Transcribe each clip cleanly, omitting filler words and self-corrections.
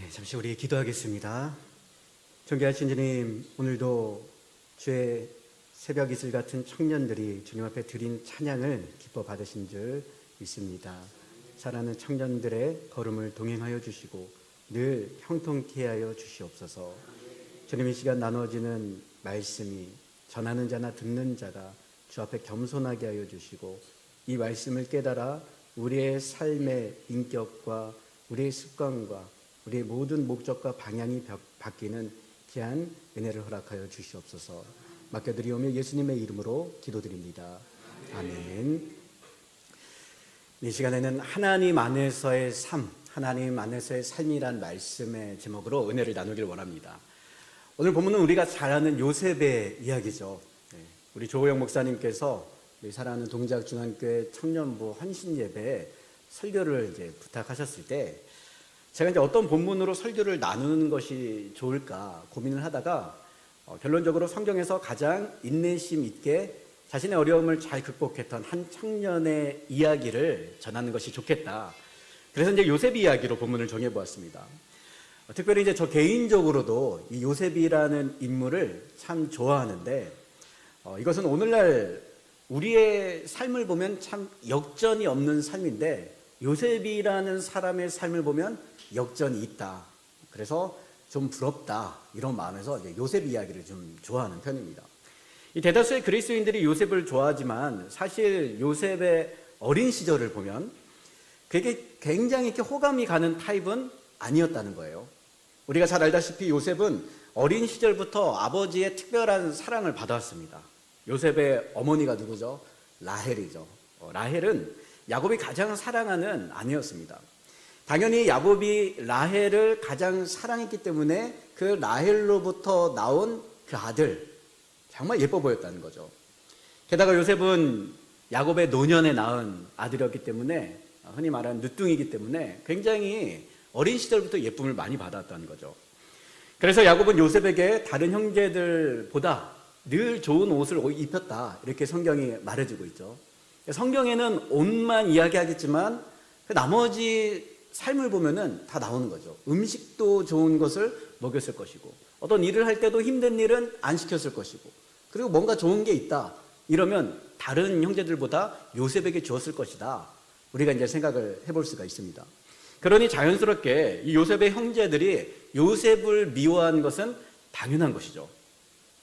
잠시 우리 기도하겠습니다. 존귀하신 주님, 오늘도 주의 새벽 이슬 같은 청년들이 주님 앞에 드린 찬양을 기뻐 받으신 줄 믿습니다. 사랑하는 청년들의 걸음을 동행하여 주시고 늘 형통케 하여 주시옵소서. 주님, 이 시간 나눠지는 말씀이 전하는 자나 듣는 자가 주 앞에 겸손하게 하여 주시고 이 말씀을 깨달아 우리의 삶의 인격과 우리의 습관과 우리의 모든 목적과 방향이 바뀌는 귀한 은혜를 허락하여 주시옵소서. 맡겨드리오며 예수님의 이름으로 기도드립니다. 아멘. 이 시간에는 하나님 안에서의 삶, 하나님 안에서의 삶이란 말씀의 제목으로 은혜를 나누길 원합니다. 오늘 본문은 우리가 잘 아는 요셉의 이야기죠. 우리 조호영 목사님께서 우리 사랑하는 동작중앙교회 청년부 헌신예배에 설교를 부탁하셨을 때 제가 어떤 본문으로 설교를 나누는 것이 좋을까 고민을 하다가 결론적으로 성경에서 가장 인내심 있게 자신의 어려움을 잘 극복했던 한 청년의 이야기를 전하는 것이 좋겠다. 그래서 요셉 이야기로 본문을 정해보았습니다. 특별히 저 개인적으로도 이 요셉이라는 인물을 참 좋아하는데 이것은 오늘날 우리의 삶을 보면 참 역전이 없는 삶인데 요셉이라는 사람의 삶을 보면 역전이 있다. 그래서 좀 부럽다 이런 마음에서 요셉 이야기를 좀 좋아하는 편입니다. 이 대다수의 그리스도인들이 요셉을 좋아하지만 사실 요셉의 어린 시절을 보면 그게 굉장히 이렇게 호감이 가는 타입은 아니었다는 거예요. 우리가 잘 알다시피 요셉은 어린 시절부터 아버지의 특별한 사랑을 받아왔습니다. 요셉의 어머니가 누구죠? 라헬이죠. 라헬은 야곱이 가장 사랑하는 아내였습니다. 당연히 야곱이 라헬을 가장 사랑했기 때문에 그 라헬로부터 나온 그 아들, 정말 예뻐 보였다는 거죠. 게다가 요셉은 야곱의 노년에 낳은 아들이었기 때문에 흔히 말하는 늦둥이기 때문에 굉장히 어린 시절부터 예쁨을 많이 받았다는 거죠. 그래서 야곱은 요셉에게 다른 형제들보다 늘 좋은 옷을 입혔다 이렇게 성경이 말해주고 있죠. 성경에는 옷만 이야기하겠지만 그 나머지 삶을 보면은 다 나오는 거죠. 음식도 좋은 것을 먹였을 것이고 어떤 일을 할 때도 힘든 일은 안 시켰을 것이고 그리고 뭔가 좋은 게 있다 이러면 다른 형제들보다 요셉에게 주었을 것이다. 우리가 생각을 해볼 수가 있습니다. 그러니 자연스럽게 이 요셉의 형제들이 요셉을 미워한 것은 당연한 것이죠.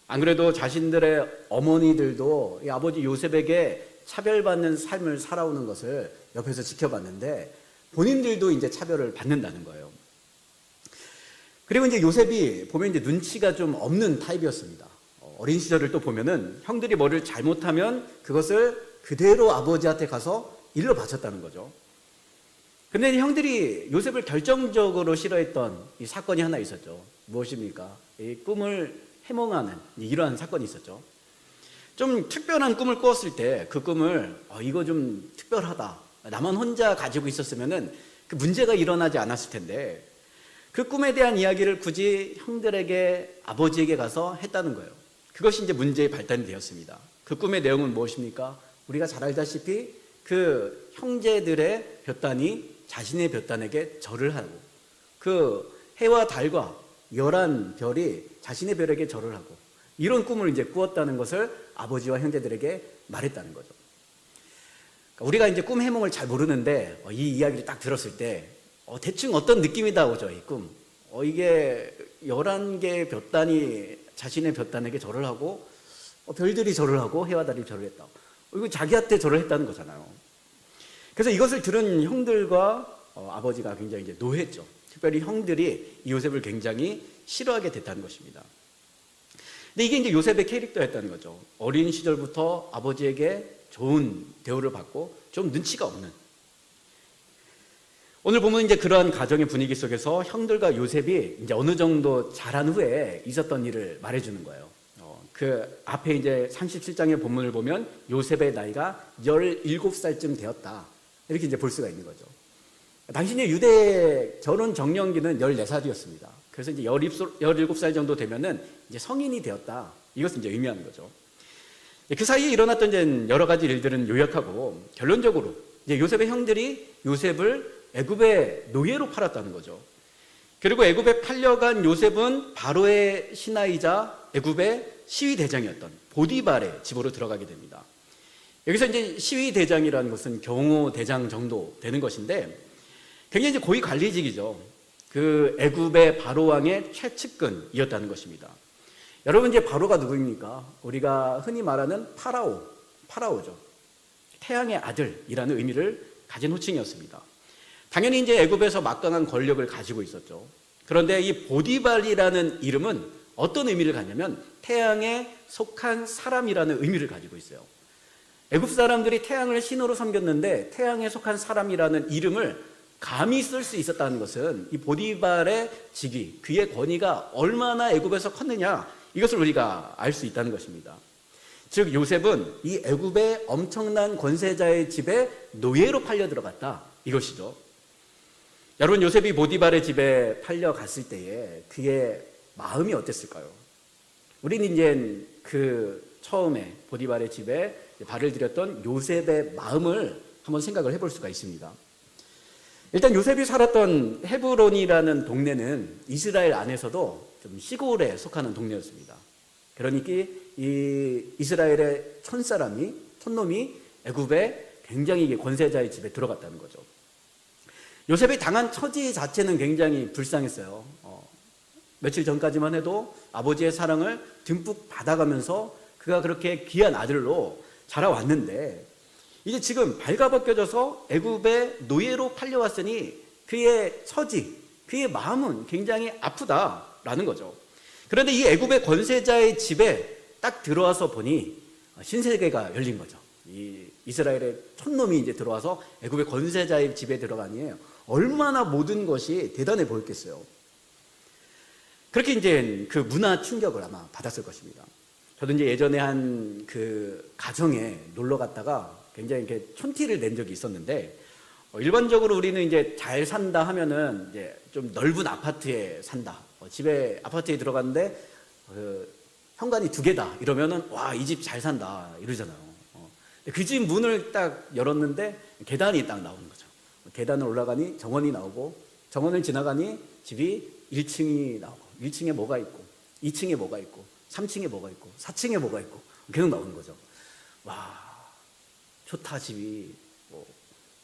안 그래도 자신들의 어머니들도 이 아버지 요셉에게 차별받는 삶을 살아오는 것을 옆에서 지켜봤는데 본인들도 차별을 받는다는 거예요. 그리고 요셉이 보면 눈치가 좀 없는 타입이었습니다. 어린 시절을 또 보면은 형들이 뭐를 잘못하면 그것을 그대로 아버지한테 가서 일러 바쳤다는 거죠. 근데 형들이 요셉을 결정적으로 싫어했던 이 사건이 하나 있었죠. 무엇입니까? 이 꿈을 해몽하는 이러한 사건이 있었죠. 좀 특별한 꿈을 꾸었을 때 그 꿈을 이거 좀 특별하다. 나만 혼자 가지고 있었으면은 그 문제가 일어나지 않았을 텐데 그 꿈에 대한 이야기를 굳이 형들에게 아버지에게 가서 했다는 거예요. 그것이 문제의 발단이 되었습니다. 그 꿈의 내용은 무엇입니까? 우리가 잘 알다시피 그 형제들의 볕단이 자신의 볕단에게 절을 하고 그 해와 달과 열한 별이 자신의 별에게 절을 하고 이런 꿈을 꾸었다는 것을 아버지와 형제들에게 말했다는 거죠. 우리가 꿈 해몽을 잘 모르는데 이 이야기를 딱 들었을 때 대충 어떤 느낌이 나오죠, 이 꿈. 이게 11개의 볕단이 자신의 볕단에게 절을 하고 별들이 절을 하고 해와 달이 절을 했다. 이거 자기한테 절을 했다는 거잖아요. 그래서 이것을 들은 형들과 아버지가 굉장히 노했죠. 특별히 형들이 이 요셉을 굉장히 싫어하게 됐다는 것입니다. 근데 이게 요셉의 캐릭터였다는 거죠. 어린 시절부터 아버지에게 좋은 대우를 받고 좀 눈치가 없는. 오늘 보면 그러한 가정의 분위기 속에서 형들과 요셉이 어느 정도 자란 후에 있었던 일을 말해주는 거예요. 그 앞에 37장의 본문을 보면 요셉의 나이가 17살쯤 되었다. 이렇게 볼 수가 있는 거죠. 당신의 유대 결혼 정년기는 14살이었습니다. 그래서 17살 정도 되면은 성인이 되었다. 이것을 의미하는 거죠. 그 사이에 일어났던 여러 가지 일들은 요약하고 결론적으로 요셉의 형들이 요셉을 애굽의 노예로 팔았다는 거죠. 그리고 애굽에 팔려간 요셉은 바로의 신하이자 애굽의 시위대장이었던 보디발의 집으로 들어가게 됩니다. 여기서 이제 시위대장이라는 것은 경호대장 정도 되는 것인데 굉장히 이제 고위 관리직이죠. 그 애굽의 바로 왕의 최측근이었다는 것입니다. 여러분, 이제 바로가 누구입니까? 우리가 흔히 말하는 파라오죠. 태양의 아들이라는 의미를 가진 호칭이었습니다. 당연히 이제 애굽에서 막강한 권력을 가지고 있었죠. 그런데 이 보디발이라는 이름은 어떤 의미를 갖냐면 태양에 속한 사람이라는 의미를 가지고 있어요. 애굽 사람들이 태양을 신으로 섬겼는데 태양에 속한 사람이라는 이름을 감히 쓸 수 있었다는 것은 이 보디발의 직위, 그의 권위가 얼마나 애굽에서 컸느냐, 이것을 우리가 알 수 있다는 것입니다. 즉 요셉은 이 애굽의 엄청난 권세자의 집에 노예로 팔려 들어갔다, 이것이죠. 여러분, 요셉이 보디발의 집에 팔려갔을 때에 그의 마음이 어땠을까요? 우리는 이제 그 처음에 보디발의 집에 발을 들였던 요셉의 마음을 한번 생각을 해볼 수가 있습니다. 일단 요셉이 살았던 헤브론이라는 동네는 이스라엘 안에서도 좀 시골에 속하는 동네였습니다. 그러니까 이 이스라엘의 촌놈이 애굽의 굉장히 권세자의 집에 들어갔다는 거죠. 요셉이 당한 처지 자체는 굉장히 불쌍했어요. 며칠 전까지만 해도 아버지의 사랑을 듬뿍 받아가면서 그가 그렇게 귀한 아들로 자라왔는데 이제 지금 발가벗겨져서 애굽의 노예로 팔려왔으니 그의 처지, 그의 마음은 굉장히 아프다라는 거죠. 그런데 이 애굽의 권세자의 집에 딱 들어와서 보니 신세계가 열린 거죠. 이 이스라엘의 촌놈이 이제 들어와서 애굽의 권세자의 집에 들어가니 얼마나 모든 것이 대단해 보였겠어요. 그렇게 이제 그 문화 충격을 아마 받았을 것입니다. 저도 이제 예전에 한 그 가정에 놀러 갔다가 굉장히 이렇게 촌티를 낸 적이 있었는데, 일반적으로 우리는 이제 잘 산다 하면은 이제 좀 넓은 아파트에 산다. 집에 아파트에 들어갔는데 현관이 2개다 이러면은 와, 이 집 잘 산다 이러잖아요. 그 집 문을 딱 열었는데 계단이 딱 나오는 거죠. 계단을 올라가니 정원이 나오고 정원을 지나가니 집이 1층이 나오고 1층에 뭐가 있고 2층에 뭐가 있고 3층에 뭐가 있고 4층에 뭐가 있고 계속 나오는 거죠. 와, 좋다 집이.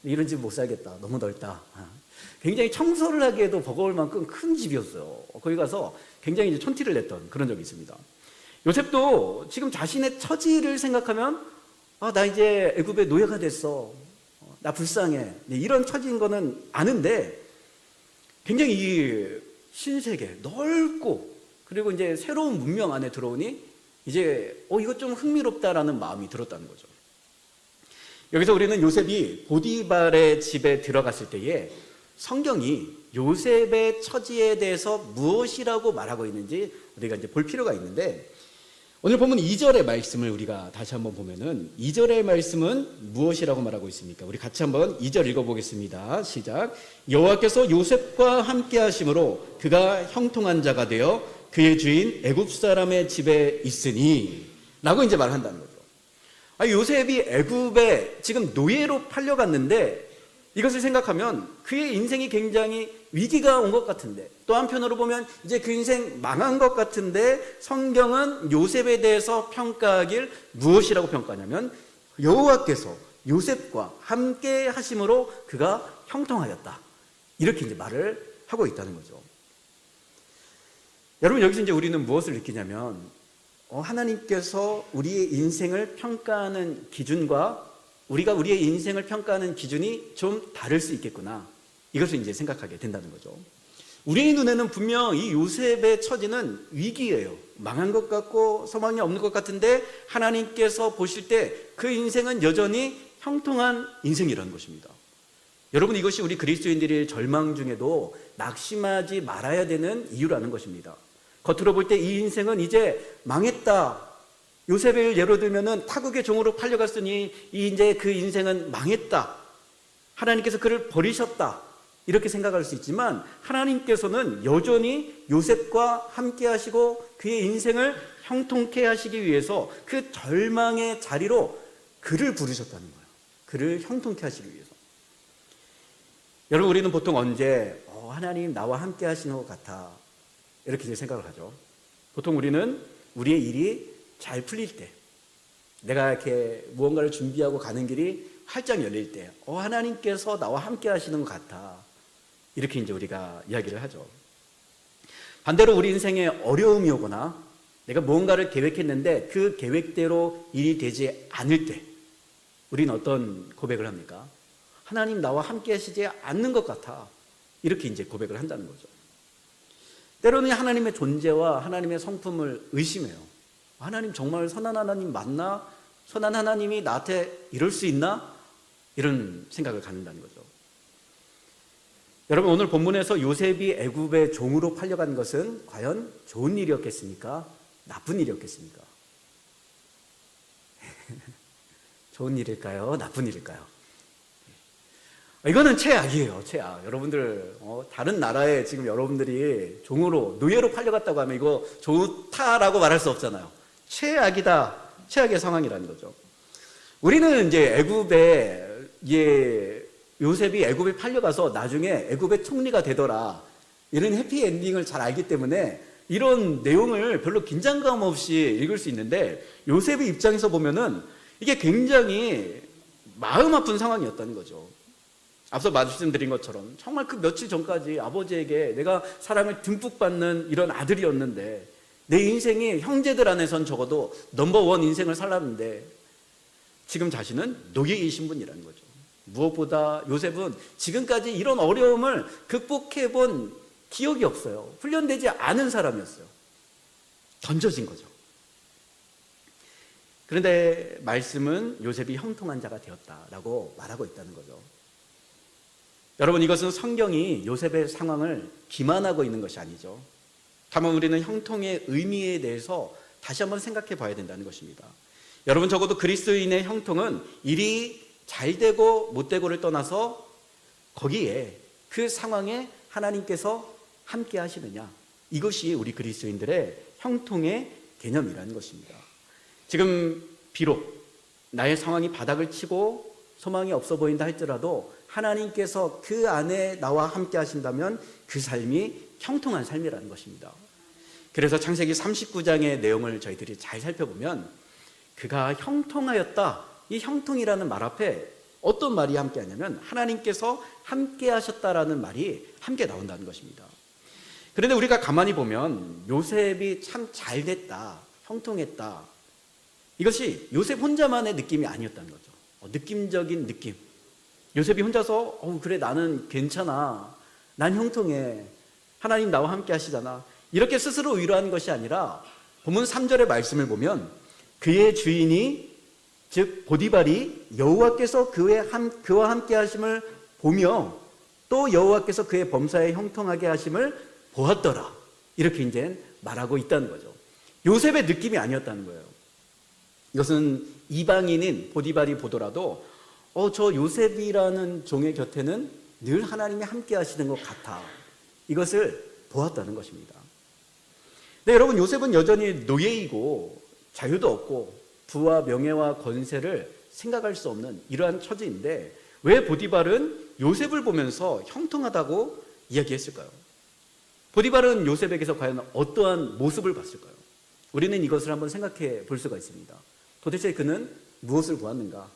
이런 집 못 살겠다. 너무 넓다. 굉장히 청소를 하기에도 버거울 만큼 큰 집이었어요. 거기 가서 굉장히 이제 촌티를 냈던 그런 적이 있습니다. 요셉도 지금 자신의 처지를 생각하면 나 이제 애굽의 노예가 됐어. 나 불쌍해. 이런 처지인 거는 아는데 굉장히 이 신세계 넓고 그리고 이제 새로운 문명 안에 들어오니 이제 이거 좀 흥미롭다라는 마음이 들었다는 거죠. 여기서 우리는 요셉이 보디발의 집에 들어갔을 때에 성경이 요셉의 처지에 대해서 무엇이라고 말하고 있는지 우리가 이제 볼 필요가 있는데, 오늘 보면 2절의 말씀을 우리가 다시 한번 보면은 2절의 말씀은 무엇이라고 말하고 있습니까? 우리 같이 한번 2절 읽어보겠습니다. 시작. 여호와께서 요셉과 함께 하심으로 그가 형통한 자가 되어 그의 주인 애굽 사람의 집에 있으니 라고 이제 말한다는 거죠. 요셉이 애굽에 지금 노예로 팔려갔는데 이것을 생각하면 그의 인생이 굉장히 위기가 온 것 같은데, 또 한편으로 보면 이제 그 인생 망한 것 같은데, 성경은 요셉에 대해서 평가하길 무엇이라고 평가하냐면 여호와께서 요셉과 함께 하심으로 그가 형통하였다, 이렇게 이제 말을 하고 있다는 거죠. 여러분, 여기서 이제 우리는 무엇을 느끼냐면 하나님께서 우리의 인생을 평가하는 기준과 우리가 우리의 인생을 평가하는 기준이 좀 다를 수 있겠구나, 이것을 이제 생각하게 된다는 거죠. 우리의 눈에는 분명 이 요셉의 처지는 위기예요. 망한 것 같고 소망이 없는 것 같은데 하나님께서 보실 때 그 인생은 여전히 형통한 인생이라는 것입니다. 여러분, 이것이 우리 그리스도인들의 절망 중에도 낙심하지 말아야 되는 이유라는 것입니다. 겉으로 볼 때 이 인생은 이제 망했다, 요셉을 예로 들면은 타국의 종으로 팔려갔으니 이제 그 인생은 망했다, 하나님께서 그를 버리셨다, 이렇게 생각할 수 있지만 하나님께서는 여전히 요셉과 함께 하시고 그의 인생을 형통케 하시기 위해서 그 절망의 자리로 그를 부르셨다는 거예요. 그를 형통케 하시기 위해서. 여러분, 우리는 보통 언제 하나님 나와 함께 하시는 것 같아. 이렇게 이제 생각을 하죠. 보통 우리는 우리의 일이 잘 풀릴 때, 내가 이렇게 무언가를 준비하고 가는 길이 활짝 열릴 때, 하나님께서 나와 함께 하시는 것 같아. 이렇게 이제 우리가 이야기를 하죠. 반대로 우리 인생에 어려움이 오거나 내가 무언가를 계획했는데 그 계획대로 일이 되지 않을 때 우리는 어떤 고백을 합니까? 하나님 나와 함께 하시지 않는 것 같아. 이렇게 이제 고백을 한다는 거죠. 때로는 하나님의 존재와 하나님의 성품을 의심해요. 하나님 정말 선한 하나님 맞나? 선한 하나님이 나한테 이럴 수 있나? 이런 생각을 갖는다는 거죠. 여러분, 오늘 본문에서 요셉이 애굽의 종으로 팔려간 것은 과연 좋은 일이었겠습니까? 나쁜 일이었겠습니까? 좋은 일일까요? 나쁜 일일까요? 이거는 최악이에요. 최악. 여러분들 다른 나라에 지금 여러분들이 종으로 노예로 팔려갔다고 하면 이거 좋다라고 말할 수 없잖아요. 최악이다. 최악의 상황이라는 거죠. 우리는 이제 요셉이 애굽에 팔려가서 나중에 애굽의 총리가 되더라, 이런 해피엔딩을 잘 알기 때문에 이런 내용을 별로 긴장감 없이 읽을 수 있는데, 요셉의 입장에서 보면은 이게 굉장히 마음 아픈 상황이었다는 거죠. 앞서 말씀드린 것처럼 정말 그 며칠 전까지 아버지에게 내가 사랑을 듬뿍 받는 이런 아들이었는데, 내 인생이 형제들 안에선 적어도 넘버원 인생을 살았는데 지금 자신은 노예이신 분이라는 거죠. 무엇보다 요셉은 지금까지 이런 어려움을 극복해 본 기억이 없어요. 훈련되지 않은 사람이었어요. 던져진 거죠. 그런데 말씀은 요셉이 형통한 자가 되었다라고 말하고 있다는 거죠. 여러분, 이것은 성경이 요셉의 상황을 기만하고 있는 것이 아니죠. 다만 우리는 형통의 의미에 대해서 다시 한번 생각해 봐야 된다는 것입니다. 여러분, 적어도 그리스도인의 형통은 일이 잘 되고 못 되고를 떠나서 거기에 그 상황에 하나님께서 함께 하시느냐, 이것이 우리 그리스도인들의 형통의 개념이라는 것입니다. 지금 비록 나의 상황이 바닥을 치고 소망이 없어 보인다 할지라도 하나님께서 그 안에 나와 함께 하신다면 그 삶이 형통한 삶이라는 것입니다. 그래서 창세기 39장의 내용을 저희들이 잘 살펴보면 그가 형통하였다, 이 형통이라는 말 앞에 어떤 말이 함께 하냐면 하나님께서 함께 하셨다라는 말이 함께 나온다는 것입니다. 그런데 우리가 가만히 보면 요셉이 참 잘됐다, 형통했다, 이것이 요셉 혼자만의 느낌이 아니었다는 거죠. 느낌적인 느낌. 요셉이 혼자서 그래 나는 괜찮아, 난 형통해, 하나님 나와 함께 하시잖아, 이렇게 스스로 위로하는 것이 아니라 본문 3절의 말씀을 보면 그의 주인이 즉 보디발이 여호와께서 그와 함께 하심을 보며 또 여호와께서 그의 범사에 형통하게 하심을 보았더라, 이렇게 이제 말하고 있다는 거죠. 요셉의 느낌이 아니었다는 거예요. 이것은 이방인인 보디발이 보더라도 저 요셉이라는 종의 곁에는 늘 하나님이 함께 하시는 것 같아, 이것을 보았다는 것입니다. 네, 여러분, 요셉은 여전히 노예이고 자유도 없고 부와 명예와 권세를 생각할 수 없는 이러한 처지인데 왜 보디발은 요셉을 보면서 형통하다고 이야기했을까요? 보디발은 요셉에게서 과연 어떠한 모습을 봤을까요? 우리는 이것을 한번 생각해 볼 수가 있습니다. 도대체 그는 무엇을 보았는가?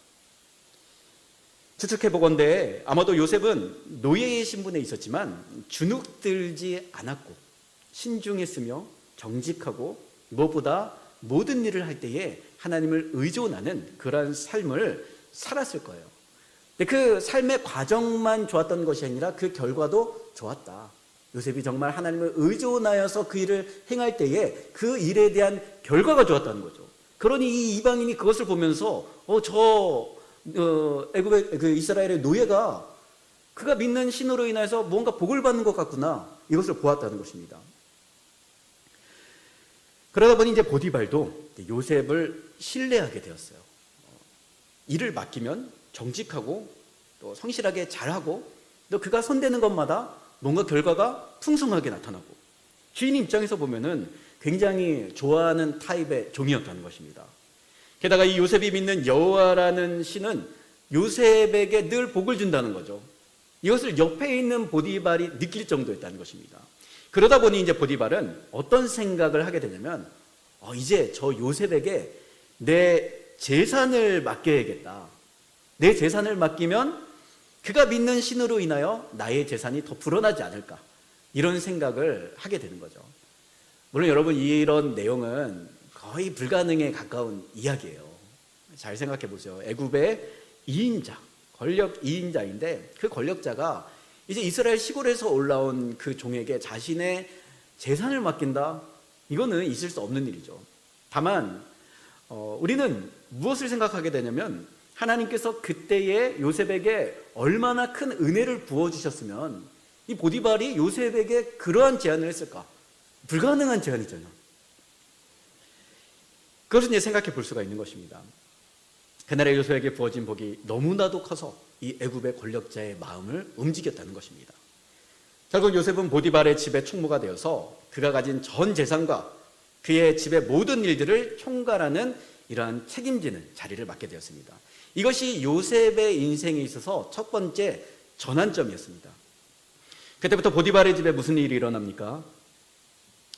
추측해 보건대 아마도 요셉은 노예의 신분에 있었지만 주눅들지 않았고 신중했으며 정직하고 무엇보다 모든 일을 할 때에 하나님을 의존하는 그러한 삶을 살았을 거예요. 근데 그 삶의 과정만 좋았던 것이 아니라 그 결과도 좋았다. 요셉이 정말 하나님을 의존하여서 그 일을 행할 때에 그 일에 대한 결과가 좋았다는 거죠. 그러니 이 이방인이 그것을 보면서 애굽의 그 이스라엘의 노예가 그가 믿는 신으로 인해서 뭔가 복을 받는 것 같구나, 이것을 보았다는 것입니다. 그러다 보니 이제 보디발도 요셉을 신뢰하게 되었어요. 일을 맡기면 정직하고 또 성실하게 잘하고 또 그가 손대는 것마다 뭔가 결과가 풍성하게 나타나고 주인 입장에서 보면은 굉장히 좋아하는 타입의 종이었다는 것입니다. 게다가 이 요셉이 믿는 여호와라는 신은 요셉에게 늘 복을 준다는 거죠. 이것을 옆에 있는 보디발이 느낄 정도였다는 것입니다. 그러다 보니 이제 보디발은 어떤 생각을 하게 되냐면 이제 저 요셉에게 내 재산을 맡겨야겠다. 내 재산을 맡기면 그가 믿는 신으로 인하여 나의 재산이 더 불어나지 않을까, 이런 생각을 하게 되는 거죠. 물론 여러분, 이런 내용은 거의 불가능에 가까운 이야기예요. 잘 생각해 보세요. 애굽의 2인자, 권력 2인자인데 그 권력자가 이제 이스라엘 시골에서 올라온 그 종에게 자신의 재산을 맡긴다? 이거는 있을 수 없는 일이죠. 다만 우리는 무엇을 생각하게 되냐면, 하나님께서 그때의 요셉에게 얼마나 큰 은혜를 부어주셨으면 이 보디발이 요셉에게 그러한 제안을 했을까? 불가능한 제안이잖아요. 그것을 이제 생각해 볼 수가 있는 것입니다. 그날의 요셉에게 부어진 복이 너무나도 커서 이 애굽의 권력자의 마음을 움직였다는 것입니다. 결국 요셉은 보디발의 집의 총무가 되어서 그가 가진 전 재산과 그의 집의 모든 일들을 총괄하는 이러한 책임지는 자리를 맡게 되었습니다. 이것이 요셉의 인생에 있어서 첫 번째 전환점이었습니다. 그때부터 보디발의 집에 무슨 일이 일어납니까?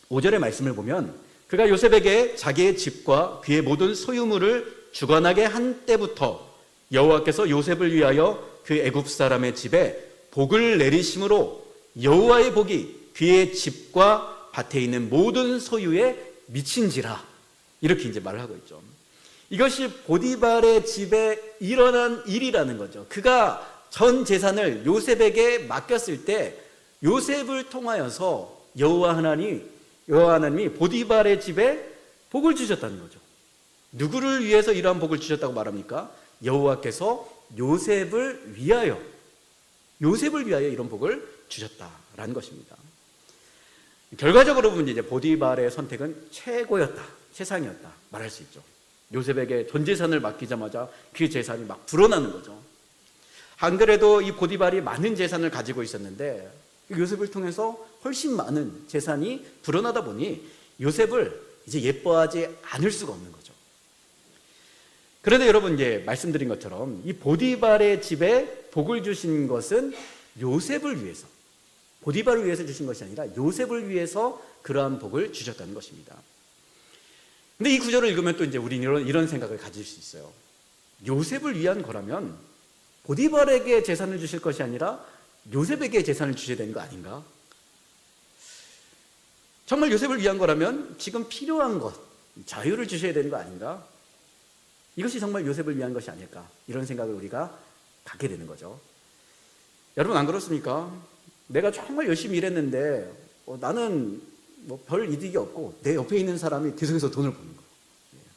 5절의 말씀을 보면 그가 요셉에게 자기의 집과 그의 모든 소유물을 주관하게 한 때부터 여호와께서 요셉을 위하여 그 애굽 사람의 집에 복을 내리심으로 여호와의 복이 그의 집과 밭에 있는 모든 소유에 미친지라, 이렇게 이제 말을 하고 있죠. 이것이 보디발의 집에 일어난 일이라는 거죠. 그가 전 재산을 요셉에게 맡겼을 때 요셉을 통하여서 여호와 하나님이 보디발의 집에 복을 주셨다는 거죠. 누구를 위해서 이러한 복을 주셨다고 말합니까? 여호와께서 요셉을 위하여 이런 복을 주셨다라는 것입니다. 결과적으로 보면 이제 보디발의 선택은 최고였다, 최상이었다 말할 수 있죠. 요셉에게 전 재산을 맡기자마자 그 재산이 막 불어나는 거죠. 안 그래도 이 보디발이 많은 재산을 가지고 있었는데 요셉을 통해서 훨씬 많은 재산이 불어나다 보니 요셉을 이제 예뻐하지 않을 수가 없는 거죠. 그런데 여러분, 이제 말씀드린 것처럼 이 보디발의 집에 복을 주신 것은 요셉을 위해서, 보디발을 위해서 주신 것이 아니라 요셉을 위해서 그러한 복을 주셨다는 것입니다. 근데 이 구절을 읽으면 또 이제 우리는 이런 생각을 가질 수 있어요. 요셉을 위한 거라면 보디발에게 재산을 주실 것이 아니라 요셉에게 재산을 주셔야 되는 거 아닌가? 정말 요셉을 위한 거라면 지금 필요한 것, 자유를 주셔야 되는 거 아닌가? 이것이 정말 요셉을 위한 것이 아닐까? 이런 생각을 우리가 갖게 되는 거죠. 여러분, 안 그렇습니까? 내가 정말 열심히 일했는데 나는 뭐 별 이득이 없고 내 옆에 있는 사람이 계속해서 돈을 버는 거예요.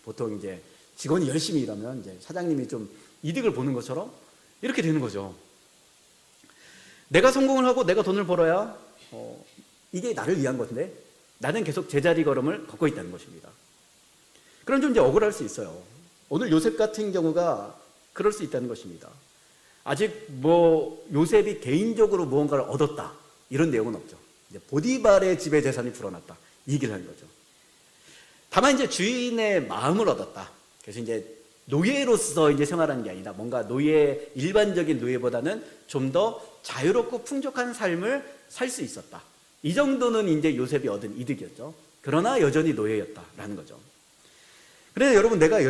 보통 이제 직원이 열심히 일하면 이제 사장님이 좀 이득을 보는 것처럼 이렇게 되는 거죠. 내가 성공을 하고 내가 돈을 벌어야 이게 나를 위한 건데 나는 계속 제자리 걸음을 걷고 있다는 것입니다. 그럼 좀 이제 억울할 수 있어요. 오늘 요셉 같은 경우가 그럴 수 있다는 것입니다. 아직 뭐 요셉이 개인적으로 무언가를 얻었다 이런 내용은 없죠. 이제 보디발의 집의 재산이 불어났다 이 얘기를 하는 거죠. 다만 이제 주인의 마음을 얻었다. 그래서 이제 노예로서 이제 생활하는 게 아니라 뭔가 일반적인 노예보다는 좀 더 자유롭고 풍족한 삶을 살 수 있었다. 이 정도는 이제 요셉이 얻은 이득이었죠. 그러나 여전히 노예였다라는 거죠. 그래서 여러분, 내가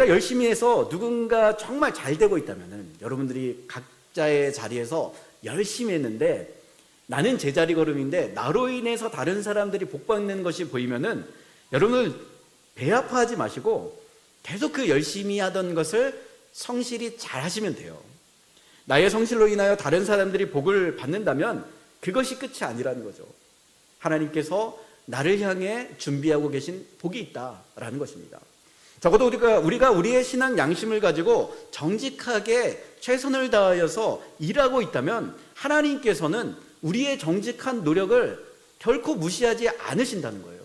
열심히 해서 누군가 정말 잘 되고 있다면은 여러분들이 각자의 자리에서 열심히 했는데 나는 제자리 걸음인데 나로 인해서 다른 사람들이 복받는 것이 보이면은 여러분들 배 아파하지 마시고 계속 그 열심히 하던 것을 성실히 잘 하시면 돼요. 나의 성실로 인하여 다른 사람들이 복을 받는다면 그것이 끝이 아니라는 거죠. 하나님께서 나를 향해 준비하고 계신 복이 있다라는 것입니다. 적어도 우리가 우리의 신앙 양심을 가지고 정직하게 최선을 다하여서 일하고 있다면 하나님께서는 우리의 정직한 노력을 결코 무시하지 않으신다는 거예요.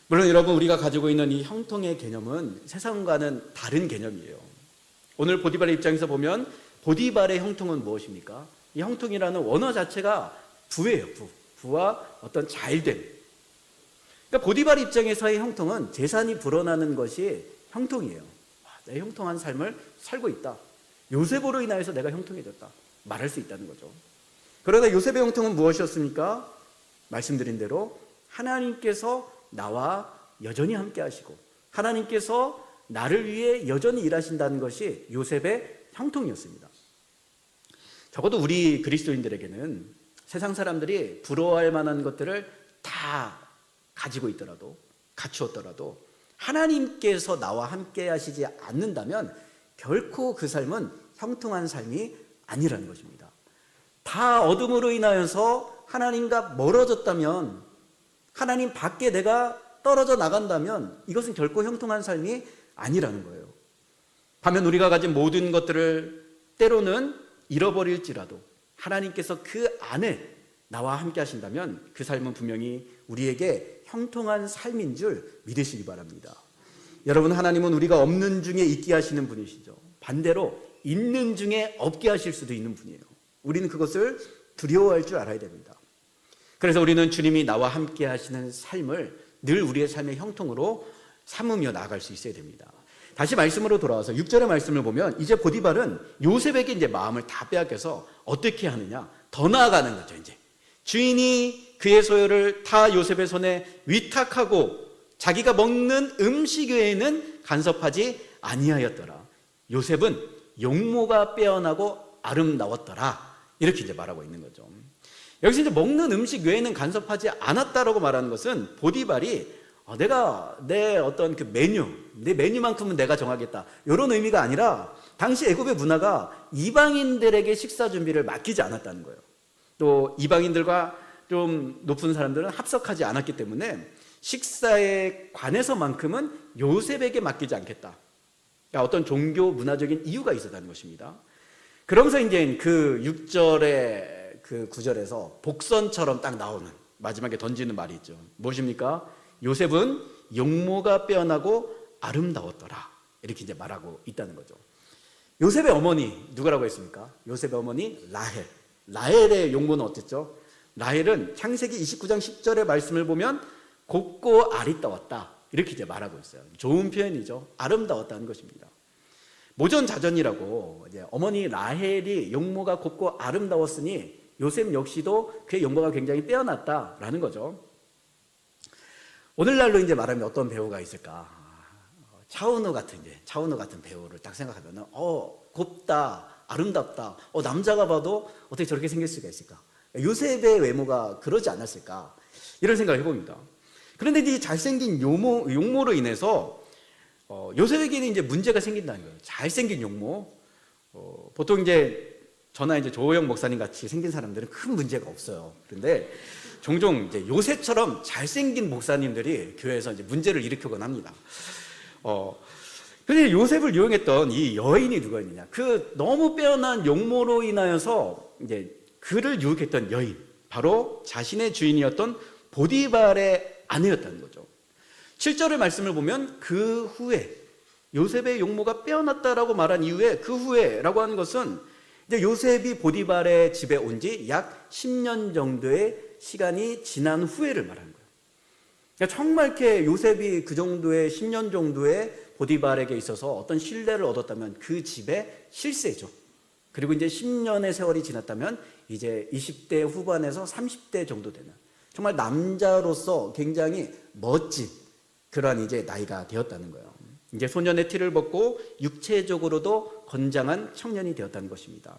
물론 여러분, 우리가 가지고 있는 이 형통의 개념은 세상과는 다른 개념이에요. 오늘 보디발의 입장에서 보면 보디발의 형통은 무엇입니까? 이 형통이라는 원어 자체가 부예요. 부와 어떤 잘됨. 그러니까 보디발 입장에서의 형통은 재산이 불어나는 것이 형통이에요. 내 형통한 삶을 살고 있다. 요셉으로 인하여서 내가 형통해졌다. 말할 수 있다는 거죠. 그러나 요셉의 형통은 무엇이었습니까? 말씀드린 대로 하나님께서 나와 여전히 함께 하시고 하나님께서 나를 위해 여전히 일하신다는 것이 요셉의 형통이었습니다. 적어도 우리 그리스도인들에게는 세상 사람들이 부러워할 만한 것들을 다 가지고 있더라도 갖추었더라도 하나님께서 나와 함께 하시지 않는다면 결코 그 삶은 형통한 삶이 아니라는 것입니다. 다 어둠으로 인하여서 하나님과 멀어졌다면, 하나님 밖에 내가 떨어져 나간다면 이것은 결코 형통한 삶이 아니라는 거예요. 반면 우리가 가진 모든 것들을 때로는 잃어버릴지라도 하나님께서 그 안에 나와 함께 하신다면 그 삶은 분명히 우리에게 형통한 삶인 줄 믿으시기 바랍니다. 여러분, 하나님은 우리가 없는 중에 있게 하시는 분이시죠. 반대로 있는 중에 없게 하실 수도 있는 분이에요. 우리는 그것을 두려워할 줄 알아야 됩니다. 그래서 우리는 주님이 나와 함께 하시는 삶을 늘 우리의 삶의 형통으로 삼으며 나아갈 수 있어야 됩니다. 다시 말씀으로 돌아와서 6절의 말씀을 보면 이제 보디발은 요셉에게 이제 마음을 다 빼앗겨서 어떻게 하느냐? 더 나아가는 거죠. 이제 주인이 그의 소유를 다 요셉의 손에 위탁하고 자기가 먹는 음식 외에는 간섭하지 아니하였더라. 요셉은 용모가 빼어나고 아름다웠더라. 이렇게 이제 말하고 있는 거죠. 여기서 이제 먹는 음식 외에는 간섭하지 않았다라고 말하는 것은 보디발이 내가 내 어떤 그 내 메뉴만큼은 내가 정하겠다, 이런 의미가 아니라 당시 애굽의 문화가 이방인들에게 식사 준비를 맡기지 않았다는 거예요. 또 이방인들과 좀 높은 사람들은 합석하지 않았기 때문에 식사에 관해서만큼은 요셉에게 맡기지 않겠다. 그러니까 어떤 종교 문화적인 이유가 있었다는 것입니다. 그러면서 이제 그 6절의 그 9절에서 복선처럼 딱 나오는 마지막에 던지는 말이 있죠. 무엇입니까? 요셉은 용모가 빼어나고 아름다웠더라. 이렇게 이제 말하고 있다는 거죠. 요셉의 어머니 누구라고 했습니까? 요셉의 어머니 라헬. 라헬의 용모는 어땠죠? 라헬은 창세기 29장 10절의 말씀을 보면 곱고 아리따웠다. 이렇게 이제 말하고 있어요. 좋은 표현이죠. 아름다웠다는 것입니다. 모전자전이라고 이제 어머니 라헬이 용모가 곱고 아름다웠으니 요셉 역시도 그의 용모가 굉장히 빼어났다라는 거죠. 오늘날로 이제 말하면 어떤 배우가 있을까? 차은우 같은 배우를 딱 생각하면은 곱다, 아름답다. 남자가 봐도 어떻게 저렇게 생길 수가 있을까? 요셉의 외모가 그러지 않았을까? 이런 생각을 해봅니다. 그런데 이제 잘생긴 용모로 인해서 요셉에게는 이제 문제가 생긴다는 거예요. 잘생긴 용모. 보통 이제 저나 이제 조호영 목사님 같이 생긴 사람들은 큰 문제가 없어요. 그런데 종종 이제 요셉처럼 잘생긴 목사님들이 교회에서 이제 문제를 일으키곤 합니다. 근데 요셉을 이용했던 이 여인이 누구였느냐? 그 너무 빼어난 용모로 인하여서 이제 그를 유혹했던 여인, 바로 자신의 주인이었던 보디발의 아내였다는 거죠. 7절의 말씀을 보면 그 후에 요셉의 용모가 빼어났다라고 말한 이후에 그 후에라고 하는 것은 이제 요셉이 보디발의 집에 온 지 약 10년 정도의 시간이 지난 후에를 말하는 거예요. 그러니까 정말 이렇게 요셉이 그 정도의 10년 정도의 보디발에게 있어서 어떤 신뢰를 얻었다면 그 집의 실세죠. 그리고 이제 10년의 세월이 지났다면 이제 20대 후반에서 30대 정도 되는 정말 남자로서 굉장히 멋진 그러한 이제 나이가 되었다는 거예요. 이제 소년의 티를 벗고 육체적으로도 건장한 청년이 되었다는 것입니다.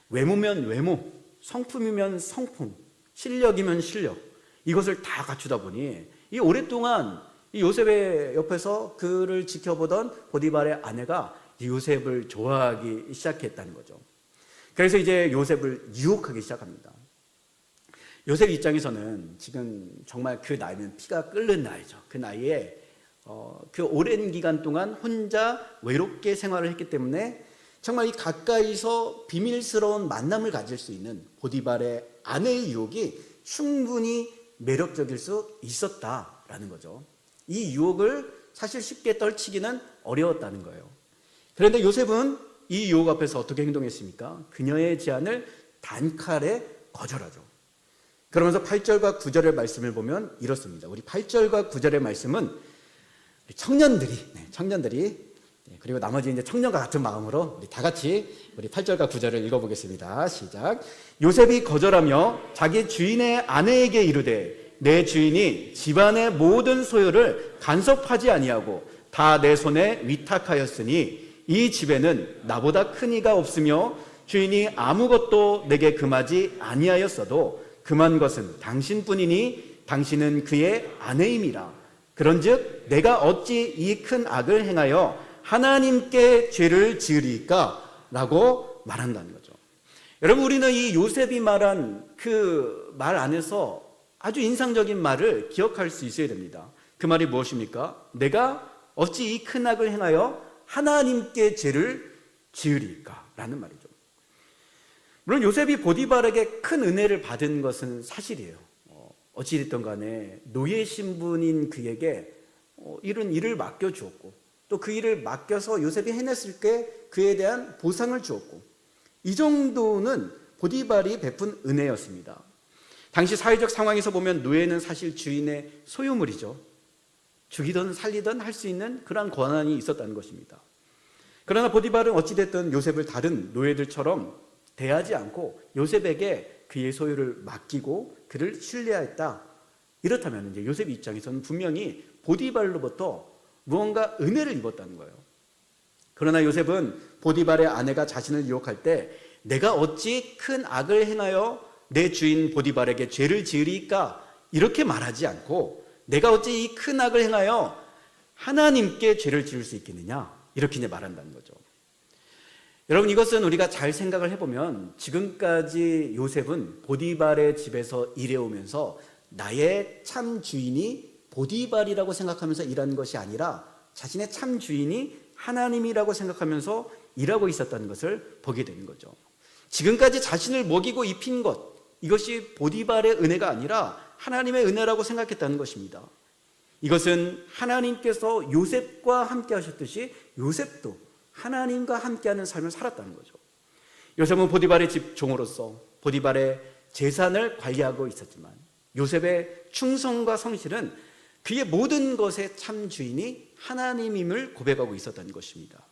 외모면 외모, 성품이면 성품, 실력이면 실력, 이것을 다 갖추다 보니 이 오랫동안 이 요셉의 옆에서 그를 지켜보던 보디발의 아내가 요셉을 좋아하기 시작했다는 거죠. 그래서 이제 요셉을 유혹하기 시작합니다. 요셉 입장에서는 지금 정말 그 나이는 피가 끓는 나이죠. 그 나이에 그 오랜 기간 동안 혼자 외롭게 생활을 했기 때문에 정말 이 가까이서 비밀스러운 만남을 가질 수 있는 보디발의 아내의 유혹이 충분히 매력적일 수 있었다라는 거죠. 이 유혹을 사실 쉽게 떨치기는 어려웠다는 거예요. 그런데 요셉은 이 유혹 앞에서 어떻게 행동했습니까? 그녀의 제안을 단칼에 거절하죠. 그러면서 8절과 9절의 말씀을 보면 이렇습니다. 우리 8절과 9절의 말씀은 청년들이 그리고 나머지 이제 청년과 같은 마음으로 우리 다 같이 우리 8절과 9절을 읽어보겠습니다. 시작. 요셉이 거절하며 자기 주인의 아내에게 이르되 내 주인이 집안의 모든 소유를 간섭하지 아니하고 다 내 손에 위탁하였으니 이 집에는 나보다 큰 이가 없으며 주인이 아무것도 내게 금하지 아니하였어도 금한 것은 당신뿐이니 당신은 그의 아내임이라. 그런즉 내가 어찌 이 큰 악을 행하여 하나님께 죄를 지으리까? 라고 말한다는 거죠. 여러분, 우리는 이 요셉이 말한 그 말 안에서 아주 인상적인 말을 기억할 수 있어야 됩니다. 그 말이 무엇입니까? 내가 어찌 이 큰 악을 행하여 하나님께 죄를 지으리까? 라는 말이죠. 물론 요셉이 보디발에게 큰 은혜를 받은 것은 사실이에요. 어찌됐든 간에 노예 신분인 그에게 이런 일을 맡겨주었고 또 그 일을 맡겨서 요셉이 해냈을 때 그에 대한 보상을 주었고 이 정도는 보디발이 베푼 은혜였습니다. 당시 사회적 상황에서 보면 노예는 사실 주인의 소유물이죠. 죽이든 살리든 할 수 있는 그러한 권한이 있었다는 것입니다. 그러나 보디발은 어찌됐든 요셉을 다른 노예들처럼 대하지 않고 요셉에게 그의 소유를 맡기고 그를 신뢰했다. 이렇다면 이제 요셉 입장에서는 분명히 보디발로부터 무언가 은혜를 입었다는 거예요. 그러나 요셉은 보디발의 아내가 자신을 유혹할 때 내가 어찌 큰 악을 행하여 내 주인 보디발에게 죄를 지으리까? 이렇게 말하지 않고 내가 어찌 이 큰 악을 행하여 하나님께 죄를 지을 수 있겠느냐? 이렇게 이제 말한다는 거죠. 여러분, 이것은 우리가 잘 생각을 해보면 지금까지 요셉은 보디발의 집에서 일해오면서 나의 참 주인이 보디발이라고 생각하면서 일하는 것이 아니라 자신의 참 주인이 하나님이라고 생각하면서 일하고 있었다는 것을 보게 되는 거죠. 지금까지 자신을 먹이고 입힌 것, 이것이 보디발의 은혜가 아니라 하나님의 은혜라고 생각했다는 것입니다. 이것은 하나님께서 요셉과 함께 하셨듯이 요셉도 하나님과 함께하는 삶을 살았다는 거죠. 요셉은 보디발의 집 종으로서 보디발의 재산을 관리하고 있었지만 요셉의 충성과 성실은 그의 모든 것의 참 주인이 하나님임을 고백하고 있었다는 것입니다.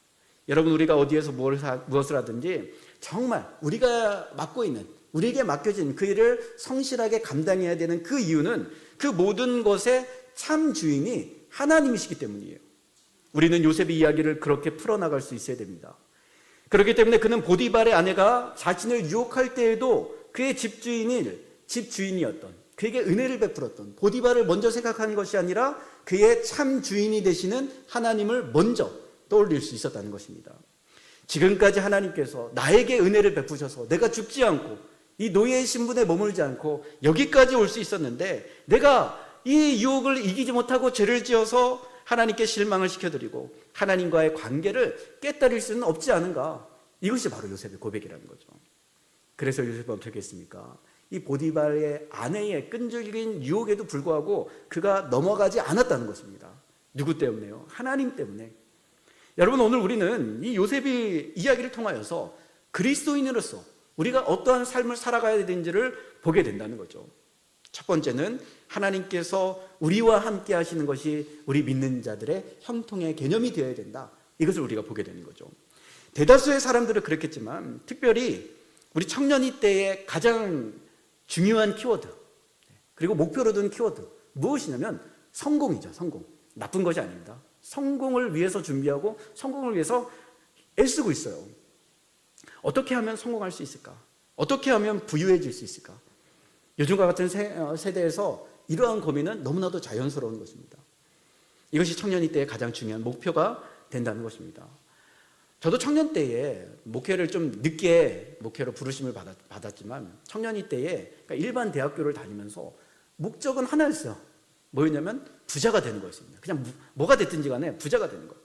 여러분, 우리가 어디에서 무엇을 하든지 정말 우리가 맡고 있는, 우리에게 맡겨진 그 일을 성실하게 감당해야 되는 그 이유는 그 모든 것의 참 주인이 하나님이시기 때문이에요. 우리는 요셉의 이야기를 그렇게 풀어나갈 수 있어야 됩니다. 그렇기 때문에 그는 보디발의 아내가 자신을 유혹할 때에도 그의 집주인이었던, 그에게 은혜를 베풀었던 보디발을 먼저 생각하는 것이 아니라 그의 참 주인이 되시는 하나님을 먼저 떠올릴 수 있었다는 것입니다. 지금까지 하나님께서 나에게 은혜를 베푸셔서 내가 죽지 않고 이 노예의 신분에 머물지 않고 여기까지 올 수 있었는데 내가 이 유혹을 이기지 못하고 죄를 지어서 하나님께 실망을 시켜드리고 하나님과의 관계를 깨뜨릴 수는 없지 않은가. 이것이 바로 요셉의 고백이라는 거죠. 그래서 요셉은 어떻게 했습니까? 이 보디발의 아내의 끈질긴 유혹에도 불구하고 그가 넘어가지 않았다는 것입니다. 누구 때문에요? 하나님 때문에. 여러분, 오늘 우리는 이 요셉의 이야기를 통하여서 그리스도인으로서 우리가 어떠한 삶을 살아가야 되는지를 보게 된다는 거죠. 첫 번째는 하나님께서 우리와 함께 하시는 것이 우리 믿는 자들의 형통의 개념이 되어야 된다. 이것을 우리가 보게 되는 거죠. 대다수의 사람들은 그렇겠지만 특별히 우리 청년이 때의 가장 중요한 키워드, 그리고 목표로 둔 키워드 무엇이냐면 성공이죠. 성공. 나쁜 것이 아닙니다. 성공을 위해서 준비하고 성공을 위해서 애쓰고 있어요. 어떻게 하면 성공할 수 있을까? 어떻게 하면 부유해질 수 있을까? 요즘과 같은 세대에서 이러한 고민은 너무나도 자연스러운 것입니다. 이것이 청년이 때의 가장 중요한 목표가 된다는 것입니다. 저도 청년 때에 목회를 좀 늦게 목회로 부르심을 받았지만 청년이 때에 그러니까 일반 대학교를 다니면서 목적은 하나였어요. 뭐였냐면 부자가 되는 거였습니다. 그냥 뭐가 됐든지 간에 부자가 되는 거.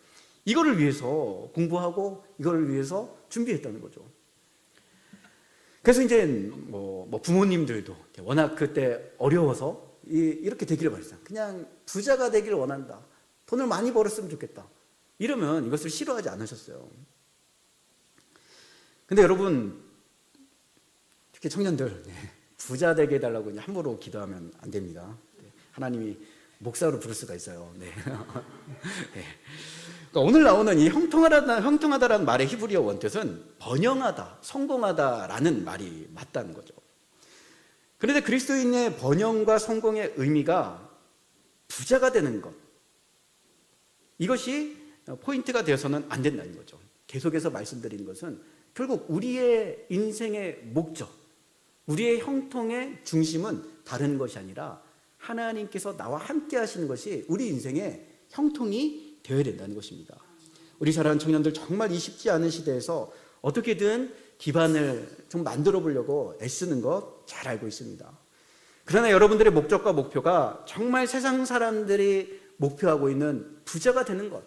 이거를 위해서 공부하고 이거를 위해서 준비했다는 거죠. 그래서 이제 뭐 부모님들도 워낙 그때 어려워서 이렇게 되기를 바랬어요. 그냥 부자가 되기를 원한다. 돈을 많이 벌었으면 좋겠다. 이러면 이것을 싫어하지 않으셨어요. 근데 여러분, 특히 청년들 부자 되게 해달라고 함부로 기도하면 안 됩니다. 하나님이 목사로 부를 수가 있어요. 네. 네. 그러니까 오늘 나오는 이 형통하다라는 말의 히브리어 원뜻은 번영하다, 성공하다라는 말이 맞다는 거죠. 그런데 그리스도인의 번영과 성공의 의미가 부자가 되는 것, 이것이 포인트가 되어서는 안 된다는 거죠. 계속해서 말씀드리는 것은 결국 우리의 인생의 목적, 우리의 형통의 중심은 다른 것이 아니라 하나님께서 나와 함께 하시는 것이 우리 인생의 형통이 되어야 된다는 것입니다. 우리 사랑하는 청년들, 정말 이 쉽지 않은 시대에서 어떻게든 기반을 좀 만들어 보려고 애쓰는 것 잘 알고 있습니다. 그러나 여러분들의 목적과 목표가 정말 세상 사람들이 목표하고 있는 부자가 되는 것,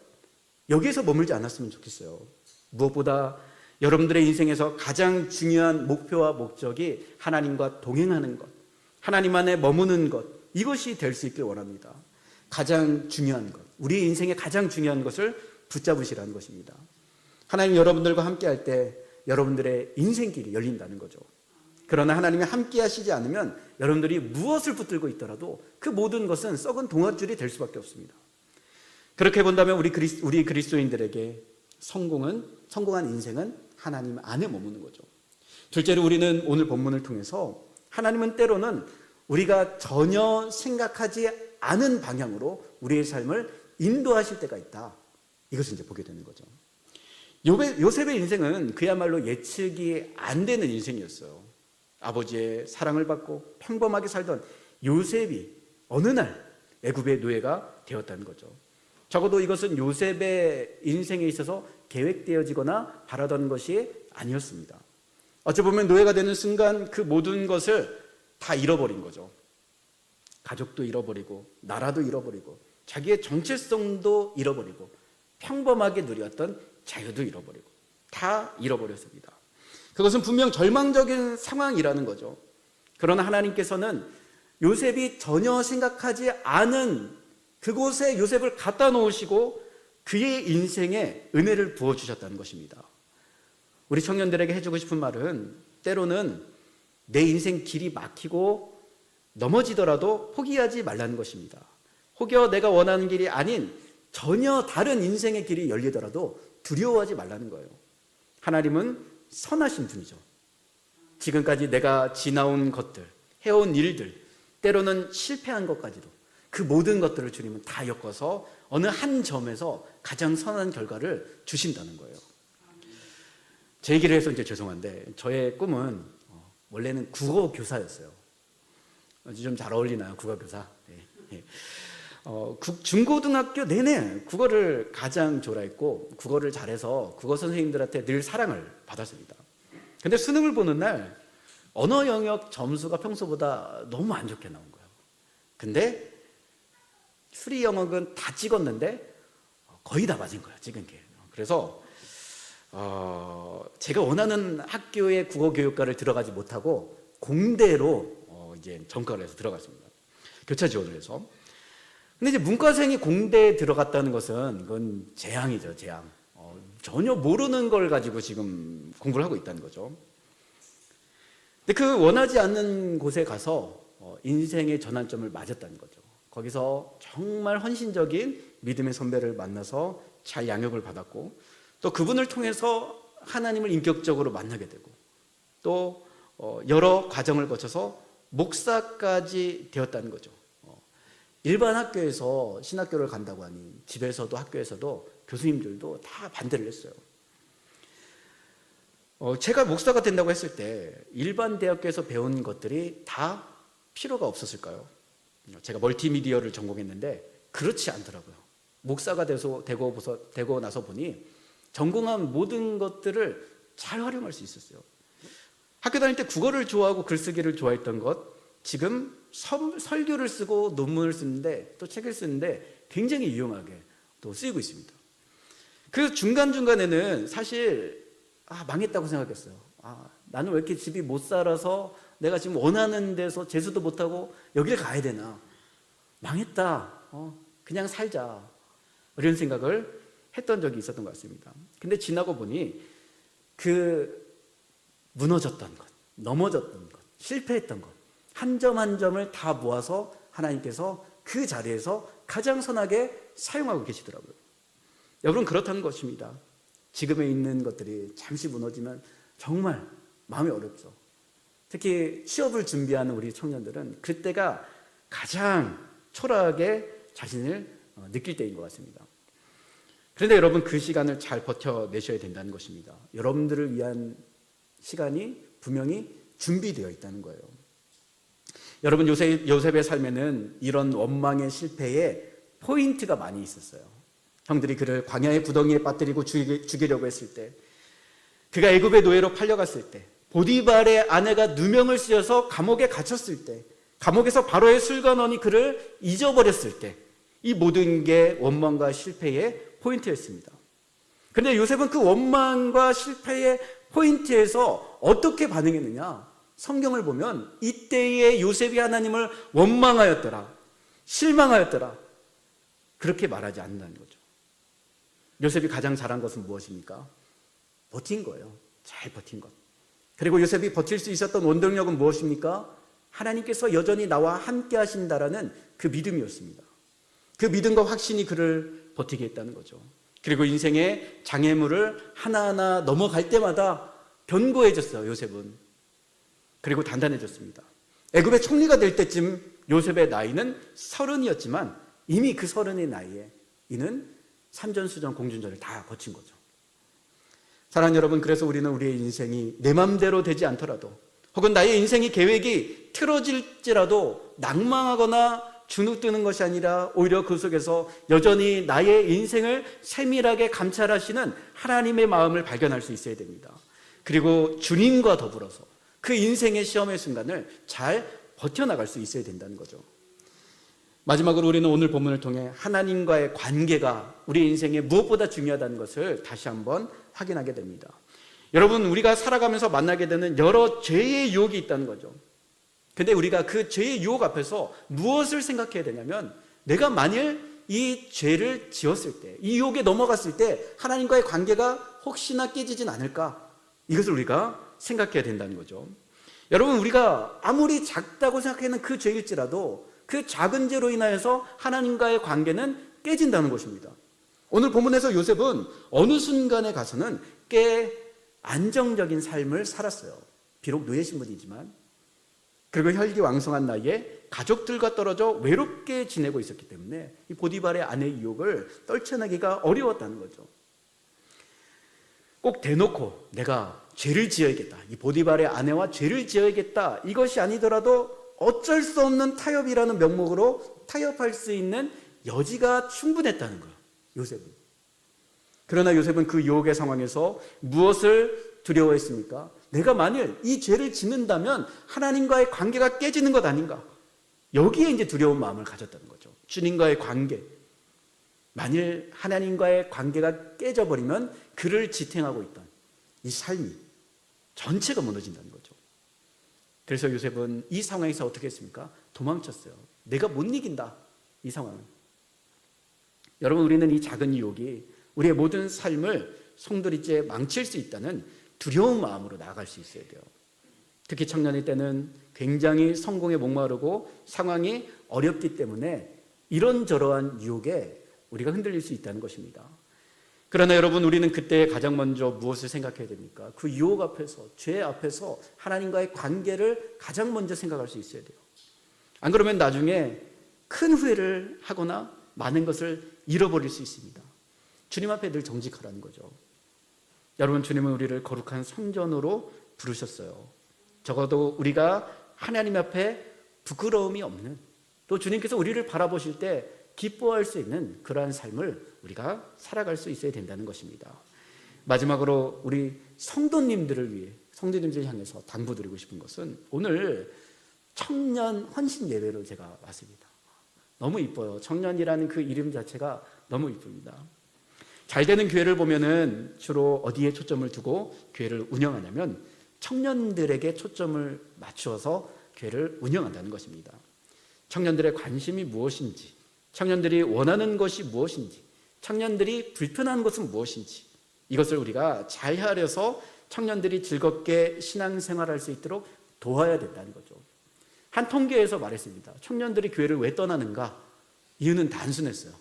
여기에서 머물지 않았으면 좋겠어요. 무엇보다 여러분들의 인생에서 가장 중요한 목표와 목적이 하나님과 동행하는 것, 하나님 안에 머무는 것, 이것이 될 수 있길 원합니다. 가장 중요한 것, 우리 인생의 가장 중요한 것을 붙잡으시라는 것입니다. 하나님 여러분들과 함께 할 때 여러분들의 인생길이 열린다는 거죠. 그러나 하나님이 함께 하시지 않으면 여러분들이 무엇을 붙들고 있더라도 그 모든 것은 썩은 동아줄이 될 수밖에 없습니다. 그렇게 본다면 우리 그리스도인들에게 성공한 인생은 하나님 안에 머무는 거죠. 둘째로 우리는 오늘 본문을 통해서 하나님은 때로는 우리가 전혀 생각하지 않은 방향으로 우리의 삶을 인도하실 때가 있다. 이것을 이제 보게 되는 거죠. 요셉의 인생은 그야말로 예측이 안 되는 인생이었어요. 아버지의 사랑을 받고 평범하게 살던 요셉이 어느 날 애굽의 노예가 되었다는 거죠. 적어도 이것은 요셉의 인생에 있어서 계획되어지거나 바라던 것이 아니었습니다. 어찌 보면 노예가 되는 순간 그 모든 것을 다 잃어버린 거죠. 가족도 잃어버리고 나라도 잃어버리고 자기의 정체성도 잃어버리고 평범하게 누렸던 자유도 잃어버리고 다 잃어버렸습니다. 그것은 분명 절망적인 상황이라는 거죠. 그러나 하나님께서는 요셉이 전혀 생각하지 않은 그곳에 요셉을 갖다 놓으시고 그의 인생에 은혜를 부어주셨다는 것입니다. 우리 청년들에게 해주고 싶은 말은 때로는 내 인생 길이 막히고 넘어지더라도 포기하지 말라는 것입니다. 혹여 내가 원하는 길이 아닌 전혀 다른 인생의 길이 열리더라도 두려워하지 말라는 거예요. 하나님은 선하신 분이죠. 지금까지 내가 지나온 것들, 해온 일들, 때로는 실패한 것까지도 그 모든 것들을 주님은 다 엮어서 어느 한 점에서 가장 선한 결과를 주신다는 거예요. 제 얘기를 해서 이제 죄송한데 저의 꿈은 원래는 국어 교사였어요. 좀 잘 어울리나요? 국어 교사. 네. 중고등학교 내내 국어를 가장 좋아했고 국어를 잘해서 국어 선생님들한테 늘 사랑을 받았습니다. 근데 수능을 보는 날 언어 영역 점수가 평소보다 너무 안 좋게 나온 거예요. 근데 수리 영역은 다 찍었는데 거의 다 맞은 거예요. 찍은 게. 그래서 제가 원하는 학교의 국어 교육과를 들어가지 못하고 공대로 이제 전과를 해서 들어갔습니다. 교차 지원을 해서. 근데 이제 문과생이 공대에 들어갔다는 것은 그건 재앙이죠, 재앙. 전혀 모르는 걸 가지고 지금 공부를 하고 있다는 거죠. 근데 그 원하지 않는 곳에 가서 인생의 전환점을 맞았다는 거죠. 거기서 정말 헌신적인 믿음의 선배를 만나서 잘 양육을 받았고 또 그분을 통해서 하나님을 인격적으로 만나게 되고 또 여러 과정을 거쳐서 목사까지 되었다는 거죠. 일반 학교에서 신학교를 간다고 하니 집에서도 학교에서도 교수님들도 다 반대를 했어요. 제가 목사가 된다고 했을 때 일반 대학교에서 배운 것들이 다 필요가 없었을까요? 제가 멀티미디어를 전공했는데 그렇지 않더라고요. 목사가 되고 나서 보니 전공한 모든 것들을 잘 활용할 수 있었어요. 학교 다닐 때 국어를 좋아하고 글쓰기를 좋아했던 것, 지금 설교를 쓰고 논문을 쓰는데 또 책을 쓰는데 굉장히 유용하게 또 쓰이고 있습니다. 그 중간중간에는 사실 망했다고 생각했어요. 나는 왜 이렇게 집이 못 살아서 내가 지금 원하는 데서 재수도 못하고 여기를 가야 되나. 망했다. 그냥 살자. 이런 생각을 했던 적이 있었던 것 같습니다. 근데 지나고 보니 그 무너졌던 것, 넘어졌던 것, 실패했던 것, 한 점 한 점을 다 모아서 하나님께서 그 자리에서 가장 선하게 사용하고 계시더라고요. 여러분, 그렇다는 것입니다. 지금에 있는 것들이 잠시 무너지면 정말 마음이 어렵죠. 특히 취업을 준비하는 우리 청년들은 그때가 가장 초라하게 자신을 느낄 때인 것 같습니다. 그런데 여러분, 그 시간을 잘 버텨내셔야 된다는 것입니다. 여러분들을 위한 시간이 분명히 준비되어 있다는 거예요. 여러분, 요셉의 삶에는 이런 원망의 실패에 포인트가 많이 있었어요. 형들이 그를 광야의 구덩이에 빠뜨리고 죽이려고 했을 때, 그가 애굽의 노예로 팔려갔을 때, 보디발의 아내가 누명을 씌워서 감옥에 갇혔을 때, 감옥에서 바로의 술관원이 그를 잊어버렸을 때, 이 모든 게 원망과 실패의 포인트였습니다. 그런데 요셉은 그 원망과 실패의 포인트에서 어떻게 반응했느냐? 성경을 보면 이때의 요셉이 하나님을 원망하였더라, 실망하였더라, 그렇게 말하지 않는다는 거죠. 요셉이 가장 잘한 것은 무엇입니까? 버틴 거예요. 잘 버틴 것. 그리고 요셉이 버틸 수 있었던 원동력은 무엇입니까? 하나님께서 여전히 나와 함께 하신다라는 그 믿음이었습니다. 그 믿음과 확신이 그를 버티게 했다는 거죠. 그리고 인생의 장애물을 하나하나 넘어갈 때마다 견고해졌어요, 요셉은. 그리고 단단해졌습니다. 애굽의 총리가 될 때쯤 요셉의 나이는 30이었지만 이미 그 30의 나이에 이는 산전수전 공준전을 다 거친 거죠. 사랑하는 여러분, 그래서 우리는 우리의 인생이 내 맘대로 되지 않더라도, 혹은 나의 인생의 계획이 틀어질지라도 낭망하거나 주눅드는 것이 아니라 오히려 그 속에서 여전히 나의 인생을 세밀하게 감찰하시는 하나님의 마음을 발견할 수 있어야 됩니다. 그리고 주님과 더불어서 그 인생의 시험의 순간을 잘 버텨나갈 수 있어야 된다는 거죠. 마지막으로 우리는 오늘 본문을 통해 하나님과의 관계가 우리 인생에 무엇보다 중요하다는 것을 다시 한번 확인하게 됩니다. 여러분, 우리가 살아가면서 만나게 되는 여러 죄의 유혹이 있다는 거죠. 근데 우리가 그 죄의 유혹 앞에서 무엇을 생각해야 되냐면, 내가 만일 이 죄를 지었을 때, 이 유혹에 넘어갔을 때 하나님과의 관계가 혹시나 깨지진 않을까, 이것을 우리가 생각해야 된다는 거죠. 여러분, 우리가 아무리 작다고 생각하는 그 죄일지라도 그 작은 죄로 인하여서 하나님과의 관계는 깨진다는 것입니다. 오늘 본문에서 요셉은 어느 순간에 가서는 꽤 안정적인 삶을 살았어요. 비록 노예 신분이지만. 그리고 혈기왕성한 나이에 가족들과 떨어져 외롭게 지내고 있었기 때문에 이 보디발의 아내의 유혹을 떨쳐내기가 어려웠다는 거죠. 꼭 대놓고 내가 죄를 지어야겠다, 이 보디발의 아내와 죄를 지어야겠다, 이것이 아니더라도 어쩔 수 없는 타협이라는 명목으로 타협할 수 있는 여지가 충분했다는 거예요, 요셉은. 그러나 요셉은 그 유혹의 상황에서 무엇을 두려워했습니까? 내가 만일 이 죄를 짓는다면 하나님과의 관계가 깨지는 것 아닌가? 여기에 이제 두려운 마음을 가졌다는 거죠. 주님과의 관계. 만일 하나님과의 관계가 깨져버리면 그를 지탱하고 있던 이 삶이 전체가 무너진다는 거죠. 그래서 요셉은 이 상황에서 어떻게 했습니까? 도망쳤어요. 내가 못 이긴다, 이 상황은. 여러분, 우리는 이 작은 유혹이 우리의 모든 삶을 송두리째 망칠 수 있다는 두려운 마음으로 나아갈 수 있어야 돼요. 특히 청년일 때는 굉장히 성공에 목마르고 상황이 어렵기 때문에 이런저러한 유혹에 우리가 흔들릴 수 있다는 것입니다. 그러나 여러분, 우리는 그때 가장 먼저 무엇을 생각해야 됩니까? 그 유혹 앞에서, 죄 앞에서 하나님과의 관계를 가장 먼저 생각할 수 있어야 돼요. 안 그러면 나중에 큰 후회를 하거나 많은 것을 잃어버릴 수 있습니다. 주님 앞에 늘 정직하라는 거죠. 여러분, 주님은 우리를 거룩한 성전으로 부르셨어요. 적어도 우리가 하나님 앞에 부끄러움이 없는, 또 주님께서 우리를 바라보실 때 기뻐할 수 있는 그러한 삶을 우리가 살아갈 수 있어야 된다는 것입니다. 마지막으로 우리 성도님들을 위해, 성도님들을 향해서 당부드리고 싶은 것은, 오늘 청년 헌신 예배로 제가 왔습니다. 너무 이뻐요. 청년이라는 그 이름 자체가 너무 이쁩니다. 잘 되는 교회를 보면은 주로 어디에 초점을 두고 교회를 운영하냐면 청년들에게 초점을 맞추어서 교회를 운영한다는 것입니다. 청년들의 관심이 무엇인지, 청년들이 원하는 것이 무엇인지, 청년들이 불편한 것은 무엇인지, 이것을 우리가 잘 헤아려서 청년들이 즐겁게 신앙생활할 수 있도록 도와야 된다는 거죠. 한 통계에서 말했습니다. 청년들이 교회를 왜 떠나는가? 이유는 단순했어요.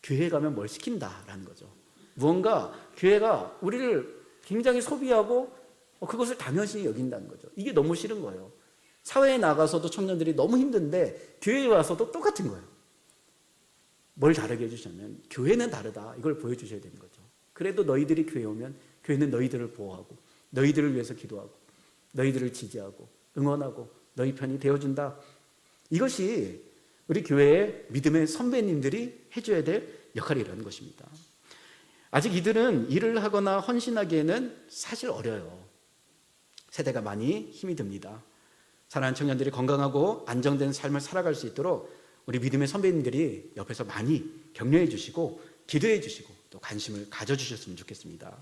교회 가면 뭘 시킨다라는 거죠. 무언가 교회가 우리를 굉장히 소비하고 그것을 당연시 여긴다는 거죠. 이게 너무 싫은 거예요. 사회에 나가서도 청년들이 너무 힘든데 교회에 와서도 똑같은 거예요. 뭘 다르게 해주셨냐면 교회는 다르다, 이걸 보여주셔야 되는 거죠. 그래도 너희들이 교회에 오면 교회는 너희들을 보호하고 너희들을 위해서 기도하고 너희들을 지지하고 응원하고 너희 편이 되어준다. 이것이 우리 교회의 믿음의 선배님들이 해줘야 될 역할이라는 것입니다. 아직 이들은 일을 하거나 헌신하기에는 사실 어려요. 세대가 많이 힘이 듭니다. 사랑하는 청년들이 건강하고 안정된 삶을 살아갈 수 있도록 우리 믿음의 선배님들이 옆에서 많이 격려해 주시고 기도해 주시고 또 관심을 가져주셨으면 좋겠습니다.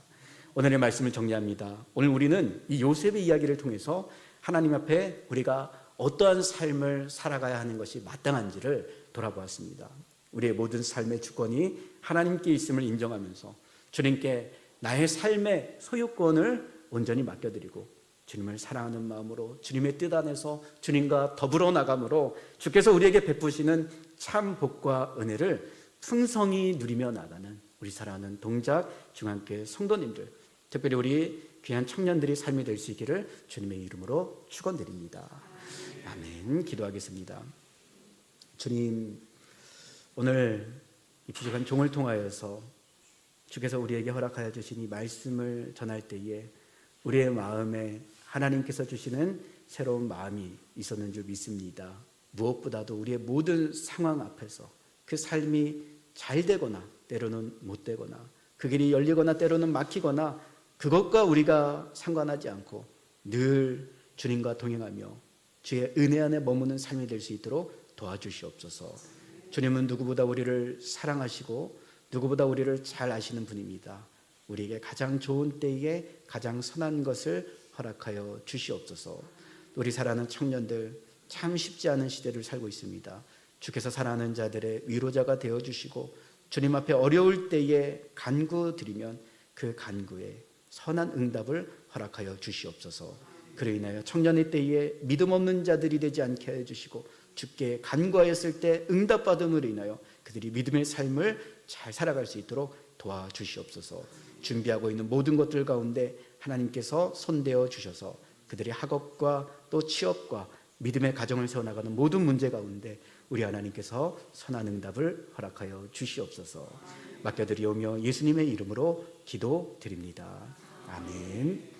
오늘의 말씀을 정리합니다. 오늘 우리는 이 요셉의 이야기를 통해서 하나님 앞에 우리가 어떠한 삶을 살아가야 하는 것이 마땅한지를 돌아보았습니다. 우리의 모든 삶의 주권이 하나님께 있음을 인정하면서 주님께 나의 삶의 소유권을 온전히 맡겨드리고 주님을 사랑하는 마음으로 주님의 뜻 안에서 주님과 더불어 나감으로 주께서 우리에게 베푸시는 참 복과 은혜를 풍성히 누리며 나가는 우리 사랑하는 동작 중앙교회 성도님들, 특별히 우리 귀한 청년들이 삶이 될 수 있기를 주님의 이름으로 축원드립니다. 아멘. 기도하겠습니다. 주님, 오늘 이 부족한 종을 통하여서 주께서 우리에게 허락하여 주신 이 말씀을 전할 때에 우리의 마음에 하나님께서 주시는 새로운 마음이 있었는 줄 믿습니다. 무엇보다도 우리의 모든 상황 앞에서 그 삶이 잘 되거나 때로는 못 되거나 그 길이 열리거나 때로는 막히거나 그것과 우리가 상관하지 않고 늘 주님과 동행하며 주의 은혜 안에 머무는 삶이 될 수 있도록 도와주시옵소서. 주님은 누구보다 우리를 사랑하시고 누구보다 우리를 잘 아시는 분입니다. 우리에게 가장 좋은 때에 가장 선한 것을 허락하여 주시옵소서. 우리 사랑하는 청년들, 참 쉽지 않은 시대를 살고 있습니다. 주께서 사랑하는 자들의 위로자가 되어주시고 주님 앞에 어려울 때에 간구드리면 그 간구에 선한 응답을 허락하여 주시옵소서. 그로 인하여 청년의 때에 믿음 없는 자들이 되지 않게 해주시고 주께 간구하였을 때 응답받음으로 인하여 그들이 믿음의 삶을 잘 살아갈 수 있도록 도와주시옵소서. 준비하고 있는 모든 것들 가운데 하나님께서 손대어 주셔서 그들의 학업과 또 취업과 믿음의 가정을 세워나가는 모든 문제 가운데 우리 하나님께서 선한 응답을 허락하여 주시옵소서. 맡겨드리오며 예수님의 이름으로 기도드립니다. 아멘.